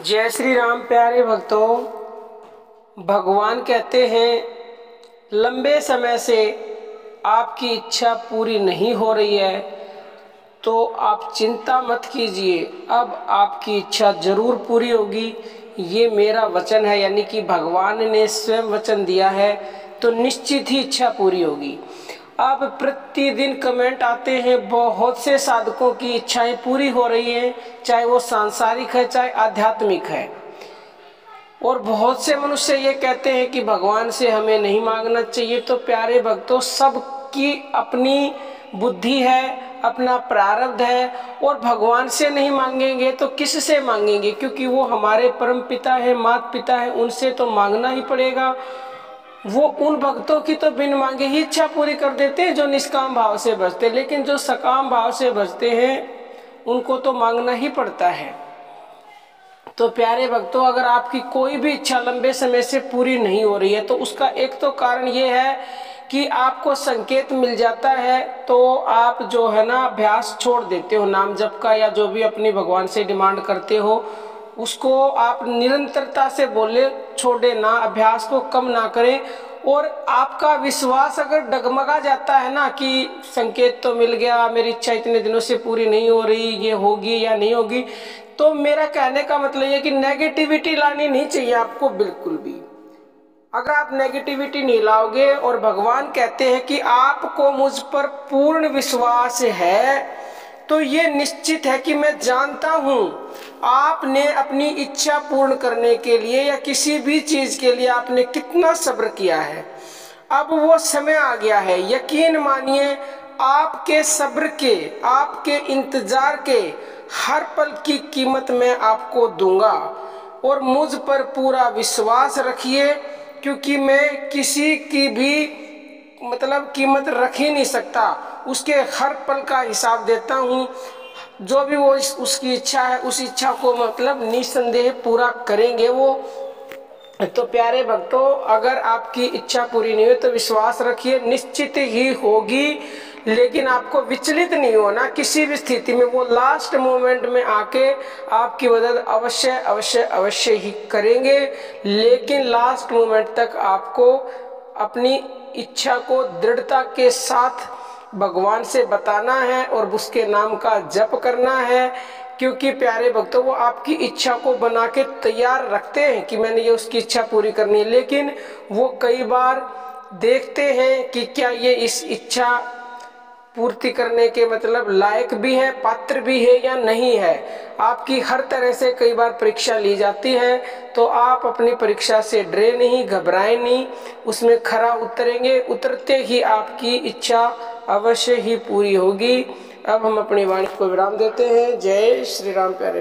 जय श्री राम प्यारे भक्तों। भगवान कहते हैं लंबे समय से आपकी इच्छा पूरी नहीं हो रही है तो आप चिंता मत कीजिए, अब आपकी इच्छा ज़रूर पूरी होगी। ये मेरा वचन है, यानी कि भगवान ने स्वयं वचन दिया है, तो निश्चित ही इच्छा पूरी होगी। अब प्रतिदिन कमेंट आते हैं, बहुत से साधकों की इच्छाएं पूरी हो रही हैं, चाहे वो सांसारिक है चाहे आध्यात्मिक है। और बहुत से मनुष्य ये कहते हैं कि भगवान से हमें नहीं मांगना चाहिए। तो प्यारे भक्तों, सबकी अपनी बुद्धि है, अपना प्रारब्ध है, और भगवान से नहीं मांगेंगे तो किस से मांगेंगे, क्योंकि वो हमारे परम पिता है, माता पिता है, उनसे तो मांगना ही पड़ेगा। वो उन भक्तों की तो बिन मांगे ही इच्छा पूरी कर देते हैं जो निष्काम भाव से भजते, लेकिन जो सकाम भाव से भजते हैं उनको तो मांगना ही पड़ता है। तो प्यारे भक्तों, अगर आपकी कोई भी इच्छा लंबे समय से पूरी नहीं हो रही है तो उसका एक तो कारण ये है कि आपको संकेत मिल जाता है, तो आप जो है ना अभ्यास छोड़ देते हो नाम जप का, या जो भी अपनी भगवान से डिमांड करते हो उसको आप निरंतरता से बोले छोड़े ना, अभ्यास को कम ना करें। और आपका विश्वास अगर डगमगा जाता है ना कि संकेत तो मिल गया, मेरी इच्छा इतने दिनों से पूरी नहीं हो रही, ये होगी या नहीं होगी, तो मेरा कहने का मतलब ये कि नेगेटिविटी लानी नहीं चाहिए आपको बिल्कुल भी। अगर आप नेगेटिविटी नहीं लाओगे, और भगवान कहते हैं कि आपको मुझ पर पूर्ण विश्वास है, तो ये निश्चित है कि मैं जानता हूँ आपने अपनी इच्छा पूर्ण करने के लिए या किसी भी चीज के लिए आपने कितना सब्र किया है। अब वो समय आ गया है, यकीन मानिए आपके सब्र के, आपके इंतजार के हर पल की कीमत मैं आपको दूंगा। और मुझ पर पूरा विश्वास रखिए, क्योंकि मैं किसी की भी कीमत रख ही नहीं सकता, उसके हर पल का हिसाब देता हूँ। जो भी वो उसकी इच्छा है उस इच्छा को निसंदेह पूरा करेंगे वो। तो प्यारे भक्तों, अगर आपकी इच्छा पूरी नहीं हो तो विश्वास रखिए निश्चित ही होगी, लेकिन आपको विचलित नहीं होना किसी भी स्थिति में। वो लास्ट मोमेंट में आके आपकी मदद अवश्य अवश्य अवश्य ही करेंगे, लेकिन लास्ट मोमेंट तक आपको अपनी इच्छा को दृढ़ता के साथ भगवान से बताना है और उसके नाम का जप करना है। क्योंकि प्यारे भक्तों, वो आपकी इच्छा को बना के तैयार रखते हैं कि मैंने ये उसकी इच्छा पूरी करनी है, लेकिन वो कई बार देखते हैं कि क्या ये इस इच्छा पूर्ति करने के लायक भी है, पात्र भी है या नहीं है। आपकी हर तरह से कई बार परीक्षा ली जाती है, तो आप अपनी परीक्षा से डरे नहीं, घबराएं नहीं, उसमें खरा उतरेंगे, उतरते ही आपकी इच्छा अवश्य ही पूरी होगी। अब हम अपनी वाणी को विराम देते हैं। जय श्री राम प्यारे।